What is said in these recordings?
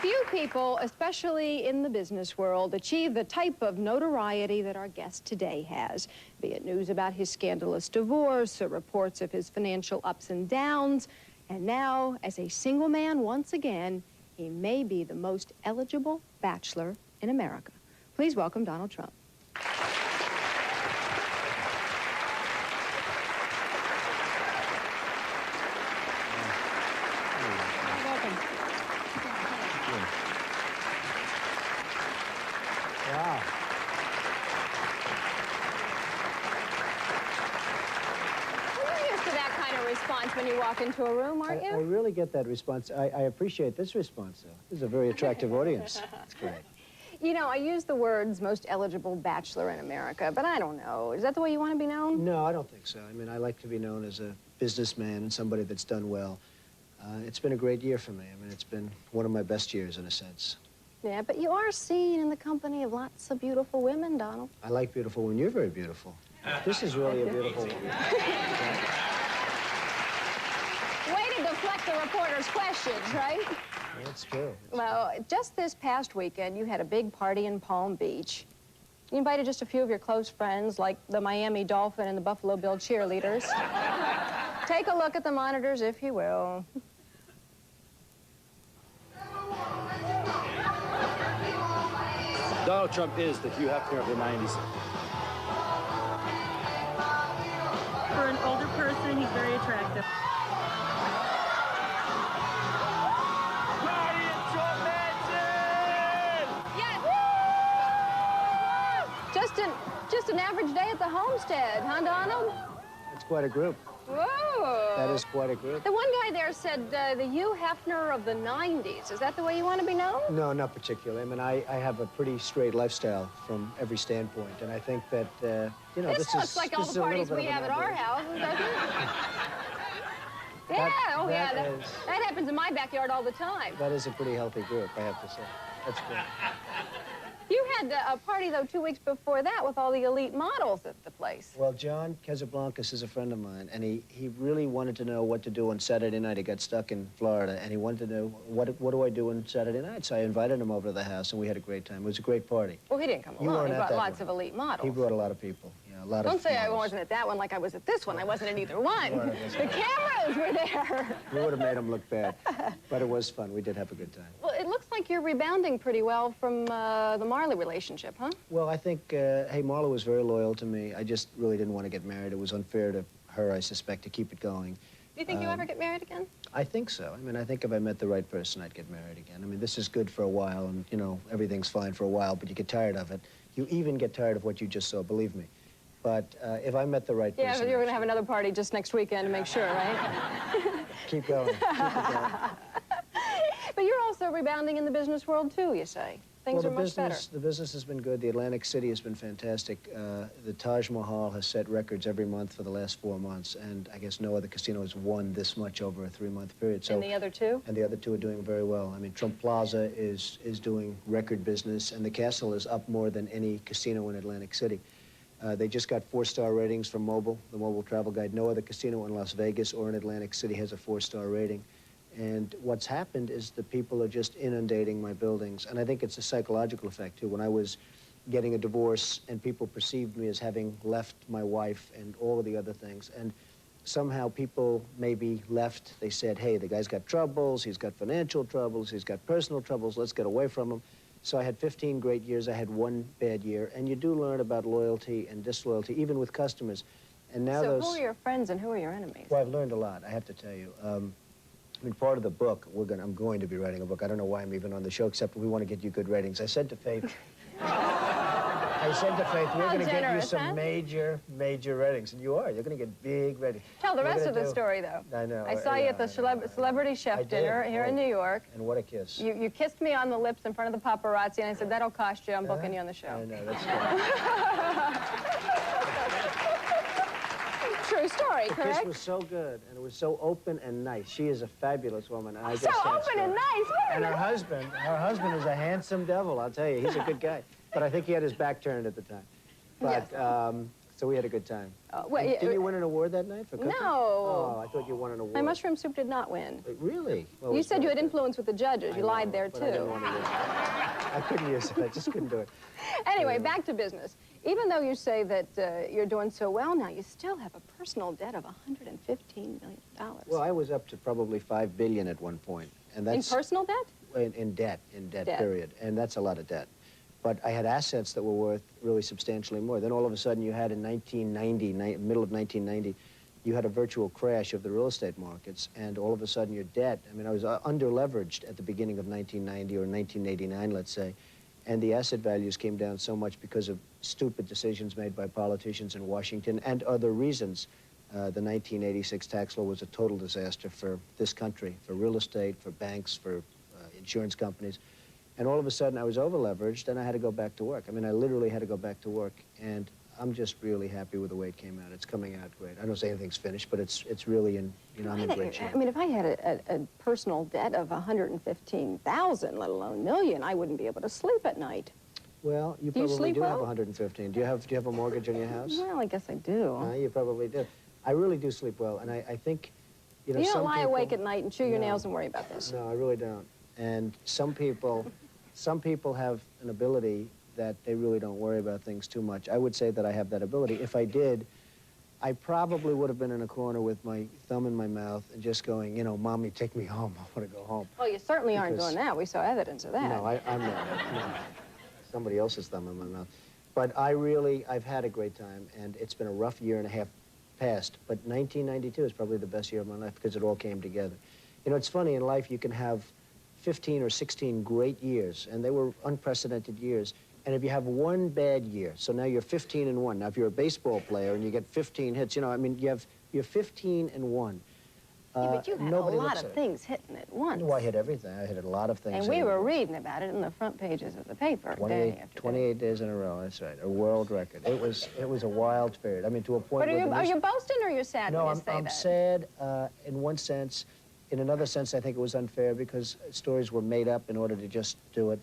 Few people, especially in the business world, achieve the type of notoriety that our guest today has, be it news about his scandalous divorce or reports of his financial ups and downs. And now, as a single man once again, he may be the most eligible bachelor in America. Please welcome Donald Trump. Wow. You're used to that kind of response when you walk into a room, aren't you? I really get that response. I appreciate this response, though. This is a very attractive audience. It's great. You know, I use the words most eligible bachelor in America, but I don't know. Is that the way you want to be known? No, I don't think so. I mean, I like to be known as a businessman and somebody that's done well. It's been a great year for me. I mean, it's been one of my best years, in a sense. Yeah, but you are seen in the company of lots of beautiful women, Donald. I like beautiful women. You're very beautiful. This is really a beautiful woman. Way to deflect the reporter's questions, right? That's true. Well, just this past weekend, you had a big party in Palm Beach. You invited just a few of your close friends, like the Miami Dolphin and the Buffalo Bill cheerleaders. Take a look at the monitors, if you will. Donald Trump is the Hugh Hefner of the 90s. For an older person, he's very attractive. Yes! Just an average day at the homestead, huh, Donald? It's quite a group. Whoa! That is quite a group. The one guy there said the Hugh Hefner of the 90s. Is that the way you want to be known? No, not particularly. I mean, I have a pretty straight lifestyle from every standpoint, and I think that, you know, This looks like all the parties we have at our house, doesn't it? Yeah, that happens in my backyard all the time. That is a pretty healthy group, I have to say. That's good. You had a party, though, 2 weeks before that with all the elite models at the place. Well, John Casablancas is a friend of mine, and he really wanted to know what to do on Saturday night. He got stuck in Florida, and he wanted to know, what do I do on Saturday night? So I invited him over to the house, and we had a great time. It was a great party. Well, he didn't come You alone. weren't He at brought that lots one. of elite models. He brought a lot of people. Yeah, a lot of Don't say I models. wasn't at that one like I was at this one. I wasn't at either one. Well, The cameras were there. You would have made him look bad. But it was fun. We did have a good time. Well, it looks like you're rebounding pretty well from the Marley relationship, huh? Well, I think, hey, Marla was very loyal to me. I just really didn't want to get married. It was unfair to her, I suspect, to keep it going. Do you think you ever get married again? I think so. I mean, I think if I met the right person, I'd get married again. I mean, this is good for a while, and, you know, everything's fine for a while, but you get tired of it. You even get tired of what you just saw, believe me. But if I met the right person... Yeah, but you're going to have another party just next weekend to make sure, right? Keep going. Keep it going. But you're also rebounding in the business world, too, you say. Things are much better. The business has been good. The Atlantic City has been fantastic. The Taj Mahal has set records every month for the last 4 months, and I guess no other casino has won this much over a 3-month period. So, And the other two? And the other two are doing very well. I mean, Trump Plaza is doing record business, and the Castle is up more than any casino in Atlantic City. They just got 4-star ratings from Mobile, the Mobile Travel Guide. No other casino in Las Vegas or in Atlantic City has a 4-star rating. And what's happened is the people are just inundating my buildings. And I think it's a psychological effect, too. When I was getting a divorce and people perceived me as having left my wife and all of the other things, and somehow people maybe left, they said, hey, the guy's got troubles, he's got financial troubles, he's got personal troubles, let's get away from him. So I had 15 great years, I had 1 bad year, and you do learn about loyalty and disloyalty, even with customers. And now So who are your friends and who are your enemies? Well, I've learned a lot, I have to tell you. I mean, part of the book, I'm going to be writing a book. I don't know why I'm even on the show, except we want to get you good ratings. I said to Faith, we're going to get you some major ratings. And you are. You're going to get big ratings. Tell the rest of the story, though. I know. I saw you at the Celebrity Chef dinner here in New York. And what a kiss. You kissed me on the lips in front of the paparazzi, and I said, that'll cost you. I'm booking you on the show. I know, that's True story, The correct? kiss was so good, and it was so open and nice. She is a fabulous woman. And I So just open and nice. And her husband is a handsome devil, I'll tell you. He's a good guy. But I think he had his back turned at the time. But, Yes. So we had a good time. Well, And didn't you win an award that night for cooking? No. Oh, I thought you won an award. My mushroom soup did not win. Really? Well, You it's said you very had good. influence with the judges. You lied there, But I didn't too. want to use it. I couldn't use it. I just couldn't do it. Anyway, back to business. Even though you say that you're doing so well now, you still have a personal debt of $115 million. Well, I was up to probably $5 billion at one point, and In that's personal debt? in debt, Debt. period, and that's a lot of debt. But I had assets that were worth really substantially more. Then all of a sudden, you had in 1990, middle of 1990, you had a virtual crash of the real estate markets, and all of a sudden, your debt. I mean, I was under-leveraged at the beginning of 1990 or 1989, let's say. And the asset values came down so much because of stupid decisions made by politicians in Washington and other reasons. The 1986 tax law was a total disaster for this country, for real estate, for banks, for insurance companies. And all of a sudden, I was over-leveraged, and I had to go back to work. I mean, I literally had to go back to work, and I'm just really happy with the way it came out. It's coming out great. I don't say anything's finished, but it's really in, I'm in great shape. I mean, if I had a personal debt of $115,000, let alone million, I wouldn't be able to sleep at night. Well, you Do you probably sleep do have well? 115. Do you have a mortgage on your house? Well, I guess I do. You probably do. I really do sleep well, and I think, You don't some lie people- awake at night and chew your No. nails and worry about this. No, I really don't. And some people have an ability that they really don't worry about things too much. I would say that I have that ability. If I did, I probably would have been in a corner with my thumb in my mouth and just going, Mommy, take me home. I want to go home. Well, you certainly aren't Because- doing that. We saw evidence of that. No, I'm not. No. Somebody else's thumb in my mouth. But I've had a great time, and it's been a rough year and a half past. But 1992 is probably the best year of my life because it all came together. It's funny, in life you can have 15 or 16 great years, and they were unprecedented years. And if you have one bad year, so now you're 15-1. Now, if you're a baseball player and you get 15 hits, you're 15-1. Yeah, but you had a nobody lot looks of at it. things hitting at once. Oh, I hit everything. I hit a lot of things. And we were reading about it in the front pages of the paper day after day. 28 days in a row, that's right. A world record. It was a wild period. I mean, to a point But where... are you boasting or are you sad No, when you say I'm that? sad in one sense. In another sense, I think it was unfair because stories were made up in order to just do it.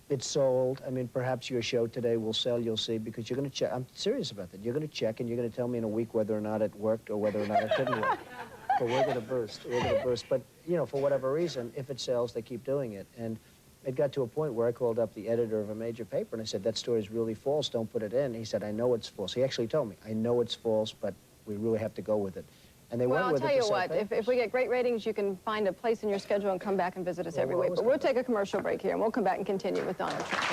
It sold. I mean, perhaps your show today will sell, you'll see, because you're going to check. I'm serious about that. You're going to check, and you're going to tell me in a week whether or not it worked or whether or not it didn't work. But we're going to burst. We're going to burst. But, for whatever reason, if it sells, they keep doing it. And it got to a point where I called up the editor of a major paper, and I said, that story's really false. Don't put it in. He said, I know it's false. He actually told me, I know it's false, but we really have to go with it. And they Well, went I'll with tell it. you to sell what, if papers. we get great ratings, you can find a place in your schedule and come back and visit us Well, every we'll week. always But we'll come take a commercial break here, and we'll come back and continue with Donald Trump.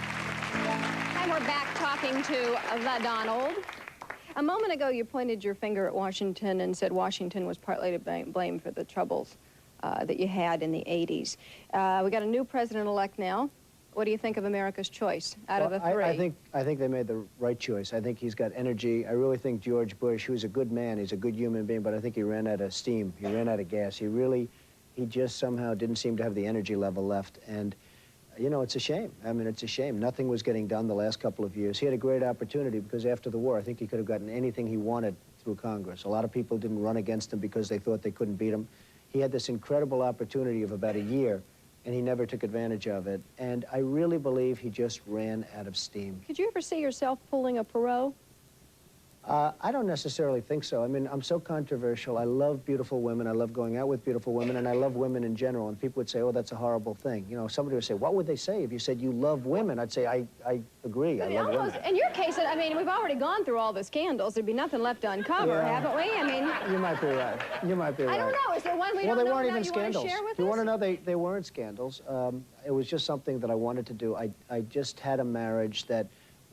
And we're back talking to the Donald. A moment ago, you pointed your finger at Washington and said Washington was partly to blame for the troubles that you had in the 80s. We got a new president-elect now. What do you think of America's choice out of the three? I think they made the right choice. I think he's got energy. I really think George Bush, who's a good man, he's a good human being, but I think he ran out of steam. He ran out of gas. He just somehow didn't seem to have the energy level left. And, it's a shame. I mean, it's a shame. Nothing was getting done the last couple of years. He had a great opportunity because after the war, I think he could have gotten anything he wanted through Congress. A lot of people didn't run against him because they thought they couldn't beat him. He had this incredible opportunity of about a year, and he never took advantage of it. And I really believe he just ran out of steam. Could you ever see yourself pulling a Perot? I don't necessarily think so. I mean, I'm so controversial. I love beautiful women. I love going out with beautiful women, and I love women in general. And people would say, oh, that's a horrible thing. Somebody would say, what would they say if you said you love women? I'd say, I agree. I love women. In your case, I mean, we've already gone through all the scandals. There'd be nothing left to uncover, Yeah. haven't we? I mean, You might be right. You might be right. I don't know. Is there one we Well, don't they know weren't now even you want to scandals. share with You us? want to know they weren't scandals. It was just something that I wanted to do. I just had a marriage that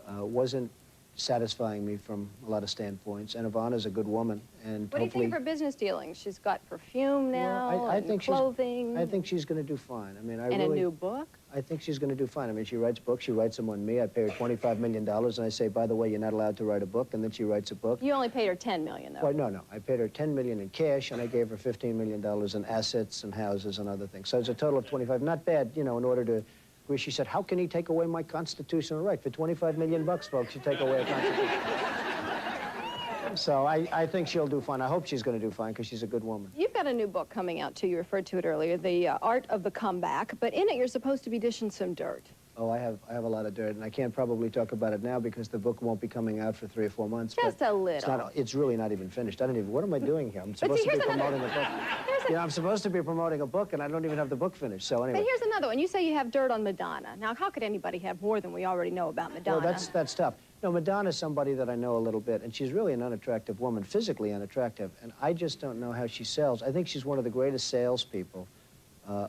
wasn't satisfying me from a lot of standpoints. And Ivana's a good woman, and What do you hopefully. think of her business dealings? She's got perfume now, Well, I and think clothing, I think she's going to do fine. I mean, and really, a new book. I think she's going to do fine. I mean, she writes books. She writes them on me. I pay her $25 million, and I say, by the way, you're not allowed to write a book. And then she writes a book. You only paid her $10 million, though. Well, no. I paid her $10 million in cash, and I gave her $15 million in assets and houses and other things. So it's a total of 25. Not bad, in order to. Where she said, how can he take away my constitutional right? For $25 million, folks, you take away a constitutional. So I think she'll do fine. I hope she's going to do fine because she's a good woman. You've got a new book coming out, too. You referred to it earlier, The Art of the Comeback. But in it, you're supposed to be dishing some dirt. Oh, I have a lot of dirt, and I can't probably talk about it now because the book won't be coming out for 3 or 4 months. Just but a little. It's really not even finished. I don't even, what am I doing here? I'm supposed to be promoting a book. You know, I'm supposed to be promoting a book, and I don't even have the book finished, so anyway. But here's another one. You say you have dirt on Madonna. Now, how could anybody have more than we already know about Madonna? Well, that's tough. No, Madonna's somebody that I know a little bit, and she's really an unattractive woman, physically unattractive, and I just don't know how she sells. I think she's one of the greatest salespeople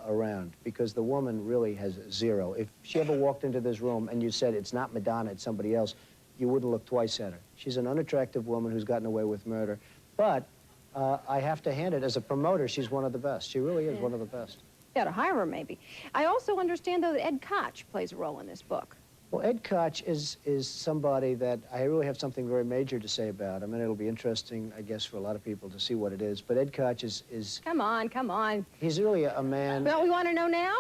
around, because the woman really has zero. If she ever walked into this room and you said it's not Madonna, it's somebody else, you wouldn't look twice at her. She's an unattractive woman who's gotten away with murder, but I have to hand it, as a promoter, she's one of the best. She really is one of the best. You ought to hire her, maybe. I also understand, though, that Ed Koch plays a role in this book. Well, Ed Koch is somebody that I really have something very major to say about. I mean, it'll be interesting, I guess, for a lot of people to see what it is. But Ed Koch is Come on, come on. he's really a man. Well, we want to know now?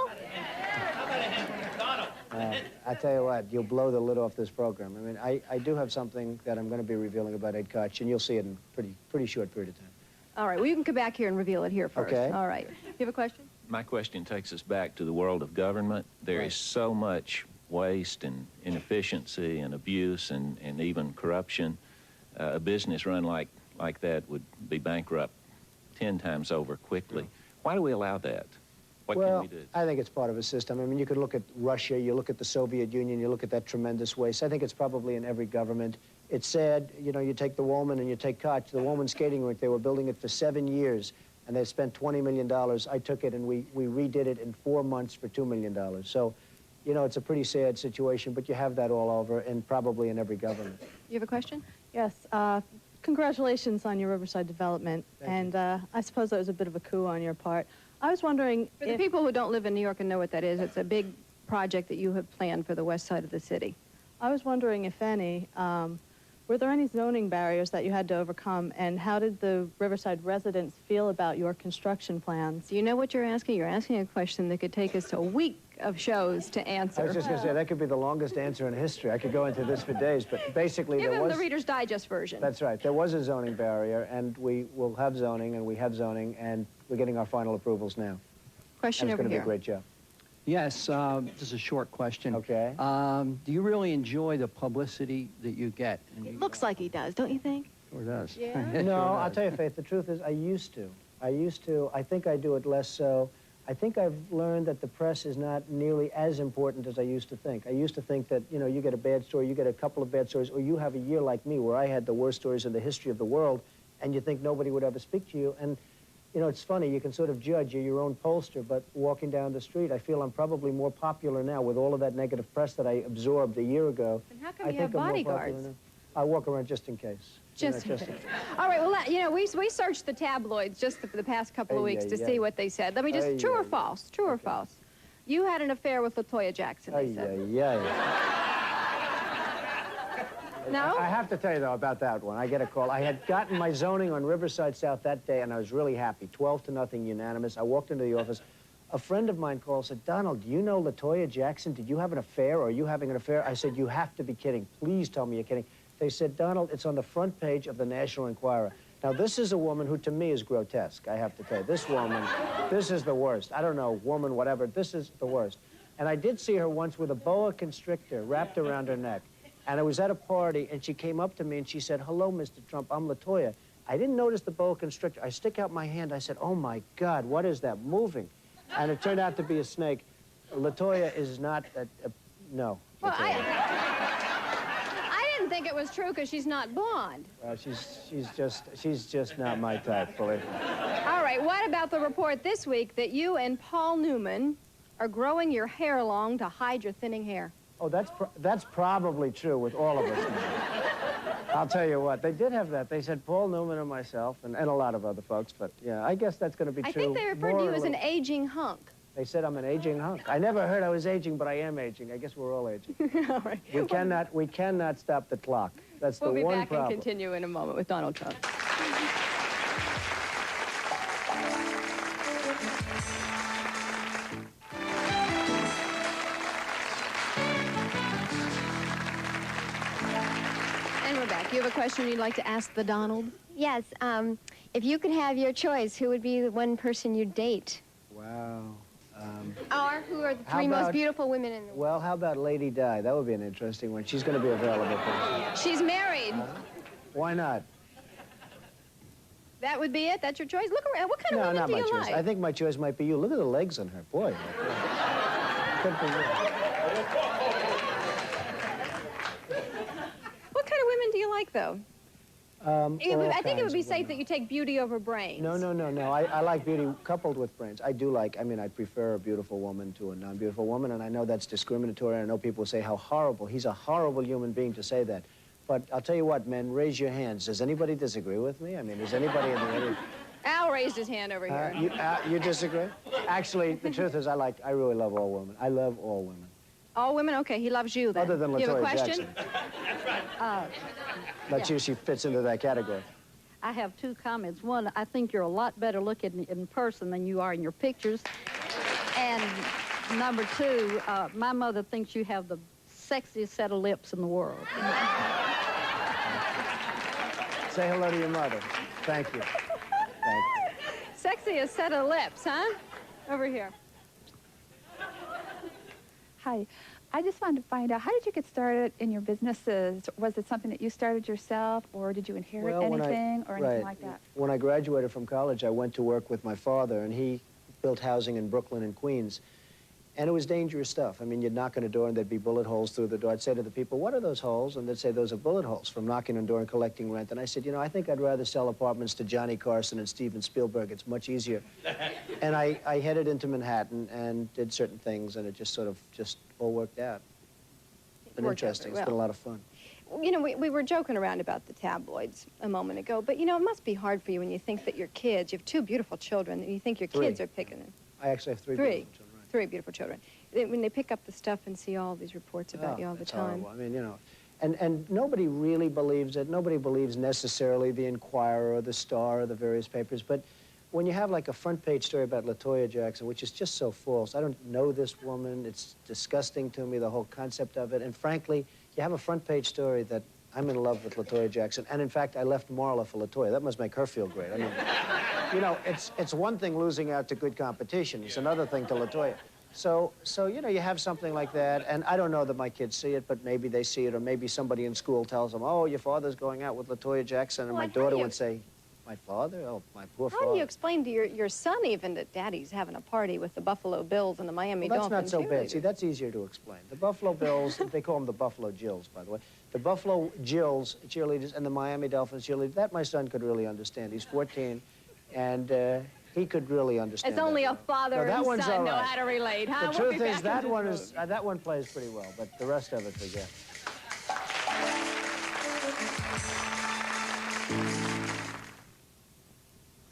I tell you what, you'll blow the lid off this program. I mean, I do have something that I'm going to be revealing about Ed Koch, and you'll see it in a pretty short period of time. All right, well, you can come back here and reveal it here first. Okay. All right. You have a question? My question takes us back to the world of government. There is so much waste and inefficiency and abuse and even corruption. A business run like that would be bankrupt 10 times over quickly. Why do we allow that? What can we do? I think it's part of a system. I mean, you could look at Russia, you look at the Soviet Union, you look at that tremendous waste. I think it's probably in every government. It's sad, you know, you take the Woolman and you take Koch, the Woolman skating rink, they were building it for 7 years, and they spent $20 million. I took it and we redid it in 4 months for $2 million. So, you know, it's a pretty sad situation, but you have that all over, and probably in every government. You have a question? Yes. Congratulations on your Riverside development. Thank and I suppose that was a bit of a coup on your part. I was wondering For the people who don't live in New York and know what that is, it's a big project that you have planned for the west side of the city. I was wondering if any, were there any zoning barriers that you had to overcome, and how did the Riverside residents feel about your construction plans? Do you know what you're asking? You're asking a question that could take us a week of shows to answer. I was just going to say, that could be the longest answer in history. I could go into this for days, but basically Give there him was... the Reader's Digest version. That's right. There was a zoning barrier, and we will have zoning, and we have zoning, and we're getting our final approvals now. Question And it's over going to be here. a great job. Yes, this is a short question. Okay. Do you really enjoy the publicity that you get? And It looks like he does, don't you think? Sure does. Yeah? It No, sure I'll does. tell you, Faith, the truth is I used to. I think I do it less so. I think I've learned that the press is not nearly as important as I used to think. I used to think that, you know, you get a bad story, you get a couple of bad stories, or you have a year like me where I had the worst stories in the history of the world, and you think nobody would ever speak to you. And, you know, it's funny, you can sort of judge, you're your own pollster, but walking down the street, I feel I'm probably more popular now with all of that negative press that I absorbed a year ago. And how come I you have think I'm more popular bodyguards? now. I walk around just in case. You know, Just all right, well, you know, we searched the tabloids just for the past couple of Ay, weeks ay, to ay. see what they said. Let me just, Ay, true or ay, false? True or false? You had an affair with LaToya Jackson, they Ay, said. ay, ay. No? I have to tell you, though, about that one. I get a call. I had gotten my zoning on Riverside South that day, and I was really happy. 12-0, unanimous. I walked into the office. A friend of mine called and said, Donald, do you know LaToya Jackson? Did you have an affair, or are you having an affair? I said, you have to be kidding. Please tell me you're kidding. They said, Donald, it's on the front page of the National Enquirer. Now, this is a woman who, to me, is grotesque, I have to tell you. This woman, this is the worst. I don't know, woman, whatever. This is the worst. And I did see her once with a boa constrictor wrapped around her neck. And I was at a party, and she came up to me, and she said, hello, Mr. Trump, I'm LaToya. I didn't notice the boa constrictor. I stick out my hand. I said, oh, my God, what is that moving? And it turned out to be a snake. LaToya is not no. Well, LaToya. I didn't think it was true because she's not blonde. She's just not my type, believe me. All right, what about the report this week that you and Paul Newman are growing your hair long to hide your thinning hair? Oh, that's probably true with all of us now. I'll tell you what, they did have that. They said Paul Newman and myself, and a lot of other folks, but yeah, I guess that's going to be true. I think they referred to more you or as an less. aging hunk. They said I'm an aging hunk. I never heard I was aging, but I am aging. I guess we're all aging. All right. We cannot stop the clock. That's the We'll be one back problem. and continue in a moment with Donald Trump. And we're back. you have a question you'd like to ask the Donald? Yes. If you could have your choice, who would be the one person you'd date? Wow. Or who are the How three most about- beautiful women in the world? Well, how about Lady Di? That would be an interesting one. She's going to be available. She's married. Why not? That would be it? That's your choice? Look around. What kind of No, women not do my you choice. like? I think my choice might be you. Look at the legs on her. Boy. Could be you. What kind of women do you like, though? All I think it would kinds be of safe women. that you take beauty over brains. No. I like beauty coupled with brains. I do like, I prefer a beautiful woman to a non-beautiful woman, and I know that's discriminatory. I know people say how horrible. He's a horrible human being to say that. But I'll tell you what, men, raise your hands. Does anybody disagree with me? I mean, does anybody in the audience? Al raised his hand over here. You disagree? Actually, the truth is, I really love all women. I love all women. All women? Okay, he loves you then. Other than You have a LaToya question? Jackson. Not you, she fits into that category. I have two comments. One, I think you're a lot better looking in person than you are in your pictures. And number two, my mother thinks you have the sexiest set of lips in the world. Say hello to your mother. Thank you. Thank you. Sexiest set of lips, huh? Over here. Hi. I just wanted to find out, how did you get started in your businesses? Was it something that you started yourself, or did you inherit anything or anything like that? When I graduated from college, I went to work with my father, and he built housing in Brooklyn and Queens. And it was dangerous stuff. I mean, you'd knock on a door and there'd be bullet holes through the door. I'd say to the people, what are those holes? And they'd say, those are bullet holes from knocking on the door and collecting rent. And I said, you know, I think I'd rather sell apartments to Johnny Carson and Steven Spielberg. It's much easier. And I headed into Manhattan and did certain things, and it just sort of all worked out. It's been interesting. It's been a lot of fun. You know, we were joking around about the tabloids a moment ago, but, you know, it must be hard for you when you think that your kids, you have two beautiful children, and you think your kids are picking them. I actually have three beautiful children. Three beautiful children. When they pick up the stuff and see all these reports about you all the time. Horrible. I mean, you know, and nobody really believes it. Nobody believes necessarily the Inquirer or the Star or the various papers. But when you have like a front page story about LaToya Jackson, which is just so false, I don't know this woman. It's disgusting to me, the whole concept of it. And frankly, you have a front page story that I'm in love with LaToya Jackson. And in fact, I left Marla for LaToya. That must make her feel great. I mean, you know, it's one thing losing out to good competition. It's another thing to LaToya. So, you know, you have something like that, and I don't know that my kids see it, but maybe they see it, or maybe somebody in school tells them, oh, your father's going out with LaToya Jackson, and my daughter would say, my father? Oh, my poor father. How do you explain to your son even that Daddy's having a party with the Buffalo Bills and the Miami Well, that's Dolphins? not so bad. See, that's easier to explain. The Buffalo Bills, they call them the Buffalo Jills, by the way. The Buffalo Jills cheerleaders and the Miami Dolphins cheerleaders, that my son could really understand. He's 14, and he could really understand. It's only a father that and one's son all know right. how to relate, huh? The We'll truth be is, back that one plays pretty well, but the rest of it, forget.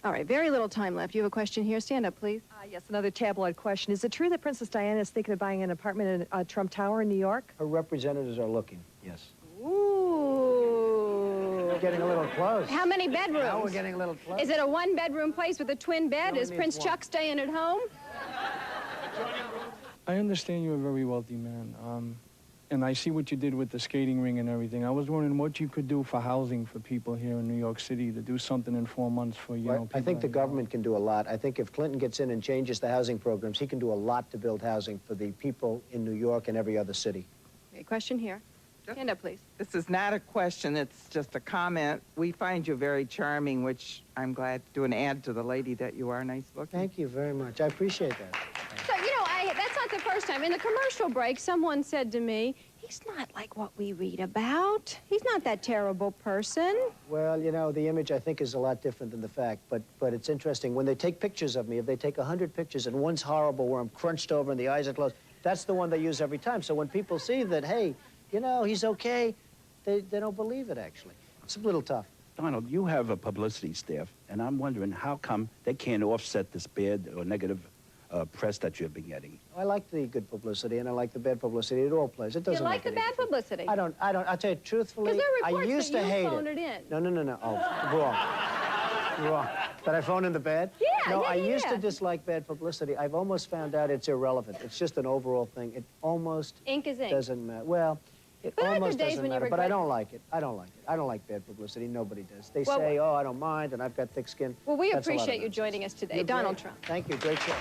All right, very little time left. You have a question here. Stand up, please. Yes, another tabloid question. Is it true that Princess Diana is thinking of buying an apartment in Trump Tower in New York? Her representatives are looking, yes. Ooh. We're getting a little close. How many bedrooms? Now we're getting a little close. Is it a one-bedroom place with a twin bed? No, Is it Prince needs one. Chuck staying at home? I understand you're a very wealthy man, and I see what you did with the skating ring and everything. I was wondering what you could do for housing for people here in New York City, to do something in 4 months for, you know, people. I think the like government can do a lot. I think if Clinton gets in and changes the housing programs, he can do a lot to build housing for the people in New York and every other city. Okay, question here. Stand up, please. This is not a question, it's just a comment. We find you very charming, which I'm glad to do an ad to the lady that you are nice looking. Thank you very much. I appreciate that. So, you know, that's not the first time. In the commercial break, someone said to me, he's not like what we read about. He's not that terrible person. Well, you know, the image, I think, is a lot different than the fact, but it's interesting. When they take pictures of me, if they take 100 pictures and one's horrible where I'm crunched over and the eyes are closed, that's the one they use every time. So when people see that, hey, you know, he's okay, they don't believe it, actually. It's a little tough. Donald, you have a publicity staff, and I'm wondering how come they can't offset this bad or negative press that you've been getting? I like the good publicity, and I like the bad publicity. It all plays. It You doesn't like the make any bad publicity? I don't, I'll tell you truthfully, Because there are I reports used that to you hate phoned it. it in. No. Oh, wrong. That I phoned in the bad? Yeah, No, yeah, I used yeah. to dislike bad publicity. I've almost found out it's irrelevant. It's just an overall thing. It almost Ink is ink. doesn't matter. Well, It But aren't there almost days doesn't when you matter, but I regret- don't like it. I don't like it. I don't like bad publicity. Nobody does. They Well, say, oh, I don't mind, and I've got thick skin. Well, we That's a lot of appreciate you nonsense. joining us today. You're Donald great. Trump. Thank you. Great show.